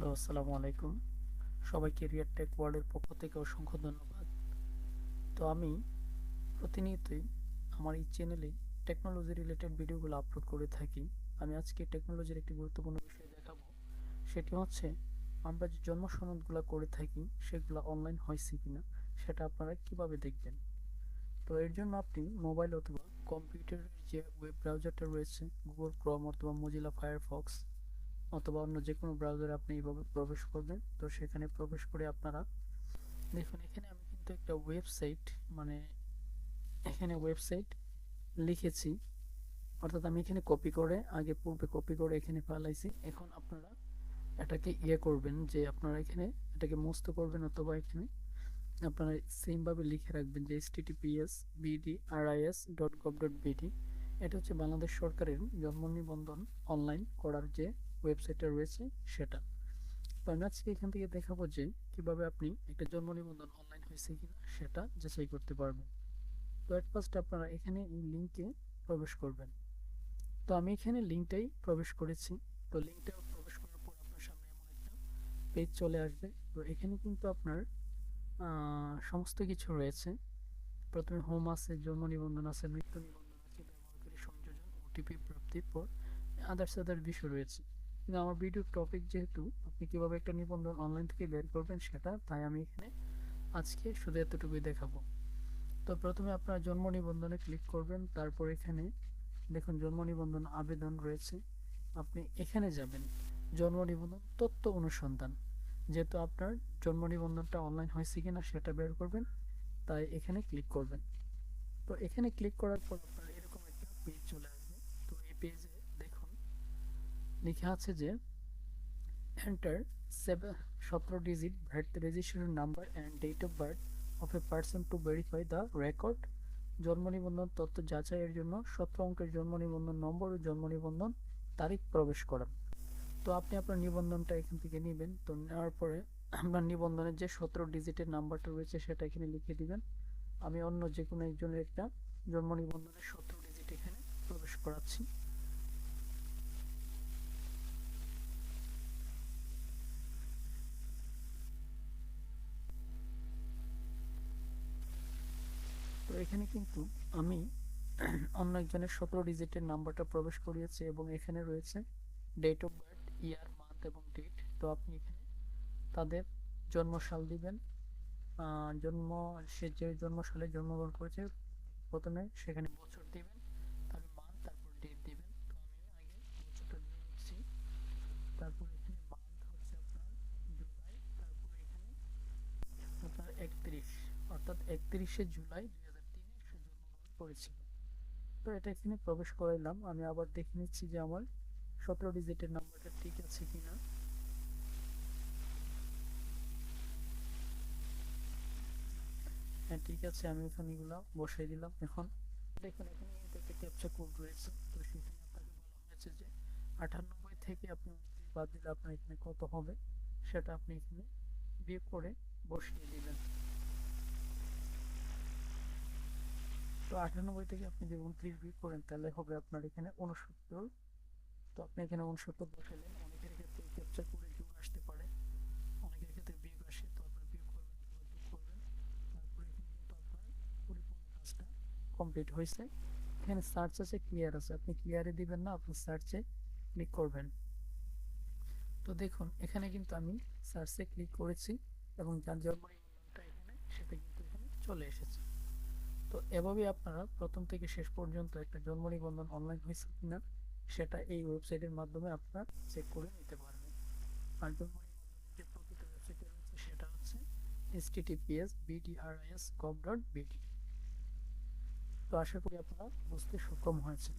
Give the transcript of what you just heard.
Hello, আসসালামু আলাইকুম। সবাইকে রিয়ার টেক ওয়ার্ল্ডের পক্ষ থেকে অসংখ্য ধন্যবাদ। তো আমি প্রতিনিয়তই আমার এই চ্যানেলে টেকনোলজি রিলেটেড ভিডিওগুলো আপলোড করে থাকি। আমি আজকে টেকনোলজির একটি গুরুত্বপূর্ণ বিষয় দেখাবো। সেটি হচ্ছে আমরা যে জন্ম সনদগুলো করে থাকি সেগুলো অনলাইন হয়েছে কিনা সেটা আপনারা কিভাবে দেখবেন। তো এর জন্য আপনি মোবাইল অথবা কম্পিউটারের যে ওয়েব ব্রাউজারটা রয়েছে গুগল ক্রোম অথবা মজিলা ফায়ারফক্স অথবা অন্য যে কোনো ব্রাউজারে আপনি এইভাবে প্রবেশ করবেন। তো সেখানে প্রবেশ করে আপনারা দেখুন, এখানে আমি কিন্তু একটা ওয়েবসাইট মানে এখানে ওয়েবসাইট লিখেছি, অর্থাৎ আমি এখানে কপি করে আগে পূর্বে কপি করে এখানে ফেলাইছি। এখন আপনারা এটাকে করবেন যে আপনারা এখানে এটাকে মুক্ত করবেন অথবা এখানে আপনারা সেমভাবে লিখে রাখবেন যে https://bdris.gov.bd। এটা হচ্ছে বাংলাদেশ সরকারের জন্ম নিবন্ধন অনলাইন করার যে ওয়েবসাইটটা রয়েছে সেটা। তো আমি আজকে এখান থেকে দেখাবো যে কিভাবে আপনি একটা জন্ম নিবন্ধন অনলাইন হয়েছে কিনা সেটা যাচাই করতে পারবেন। তো এট ফার্স্ট আপনারা এখানে এই লিঙ্কে প্রবেশ করবেন। তো আমি এখানে লিঙ্কটাই প্রবেশ করেছি। তো লিঙ্কটা প্রবেশ করার পর আপনার সামনে এমন একটা পেজ চলে আসবে। তো এখানে কিন্তু আপনার সমস্ত কিছু রয়েছে। প্রথমে হোম আছে, জন্ম নিবন্ধন আছে, মৃত্যু নিবন্ধন আছে, ব্যবহারকারী সংযোজন, ওটিপি প্রাপ্তির পর আদার্স বিষয় রয়েছে। কিন্তু আমার ভিডিওর টপিক যেহেতু আপনি কিভাবে একটা নিবন্ধন অনলাইন থেকে বের করবেন সেটা, তাই আমি এখানে আজকে শুধু এতটুকুই দেখাবো। তো প্রথমে আপনার জন্ম নিবন্ধনে ক্লিক করবেন, তারপর এখানে দেখুন জন্ম নিবন্ধন আবেদন রয়েছে। আপনি এখানে যাবেন জন্ম নিবন্ধন তথ্য অনুসন্ধান। যেহেতু আপনার জন্ম নিবন্ধনটা অনলাইন হয়েছে কিনা সেটা বের করবেন, তাই এখানে ক্লিক করবেন। তো এখানে ক্লিক করার পর আপনার এরকম একটা পেজ চলে আসবে। তো এই পেজে দেখুন লেখা আছে যে enter 17 digit birth registration number and date of birth of a person to verify the record। জন্ম নিবন্ধন তথ্য যাচাইয়ের জন্য 17 অঙ্কের জন্ম নিবন্ধন নম্বর ও জন্ম নিবন্ধন তারিখ প্রবেশ করান। তো আপনি আপনার নিবন্ধনটা এখান থেকে নেবেন। তো নেওয়ার পরে আপনার নিবন্ধনের যে 17 ডিজিটের নাম্বারটা রয়েছে সেটা এখানে লিখে দিবেন। আমি অন্য যে কোনো একজনের একটা জন্ম নিবন্ধনের 17 ডিজিট এখানে প্রবেশ করাচ্ছি। তো এখানে কিন্তু আমি অন্য একজনের 17 ডিজিটের নাম্বারটা প্রবেশ করিয়েছি এবং এখানে রয়েছে date of birth, year, month এবং ডেট। তো আপনি এখানে তাদের জন্মসাল দিবেন। জন্ম সে যে জন্ম সালে জন্মগ্রহণ করেছে প্রথমে সেখানে বছর দিবেন, তারপর মান্থ, তারপর ডেট দিবেন। তো আমি আগে বছরটা দিয়ে নিচ্ছি। তারপর এখানে মান্থ হচ্ছে আপনার জুলাই, তারপর এখানে আপনার 31, অর্থাৎ 31শে জুলাই 2003 সে জন্মগ্রহণ করেছিল। তো এটা এখানে প্রবেশ করাইলাম। আমি আবার দেখে নিচ্ছি যে আমার 17 ডিজিটের নাম্বারটা ঠিক আছে কিনা। হ্যাঁ, ঠিক আছে, আমি এখানে এগুলো বসাই দিলাম। এখন দেখুন এখানে কিন্তু একটা ক্যাপচা কোড রয়েছে। তো সেখানে আপনাকে বলা হয়েছে যে 98 থেকে আপনি 29 বাদ দিলে আপনার এখানে কত হবে সেটা আপনি এখানে বিয়োগ করে বসিয়ে দিবেন। তো 98 থেকে আপনি যদি 29 বিয়োগ করেন তাহলে হবে আপনার এখানে 69। তো আপনি এখানে 69 বসালেন। অনেকের ক্ষেত্রে ক্যাপচা কোডে যোগ আসতে পারে, অনেকের ক্ষেত্রে বিয়োগ আসে। তো আপনার বিয়োগ করবেন অথবা যোগ করবেন। তারপরে এখানে কিন্তু আপনার পরিপূর্ণ কাজটা কমপ্লিট হয়েছে। এখানে সার্চ আছে, ক্লিয়ার আছে, আপনি ক্লিয়ারে দিবেন না, আপনি সার্চে ক্লিক করবেন। তো দেখুন এখানে কিন্তু আমি সার্চে ক্লিক করেছি এবং যার জন্ম নিবন্ধনটা এখানে সেটা কিন্তু এখানে চলে এসেছে। তো এভাবেই আপনারা প্রথম থেকে শেষ পর্যন্ত একটা জন্ম নিবন্ধন অনলাইন হয়েছে কিনা সেটা এই ওয়েবসাইটের মাধ্যমে আপনারা চেক করে নিতে পারবেন। আর জন্ম নিবন্ধনের যে প্রকৃত ওয়েবসাইটটা রয়েছে সেটা হচ্ছে https://bdris.gov.bd। তো আশা করি আপনারা বুঝতে সক্ষম হয়েছে।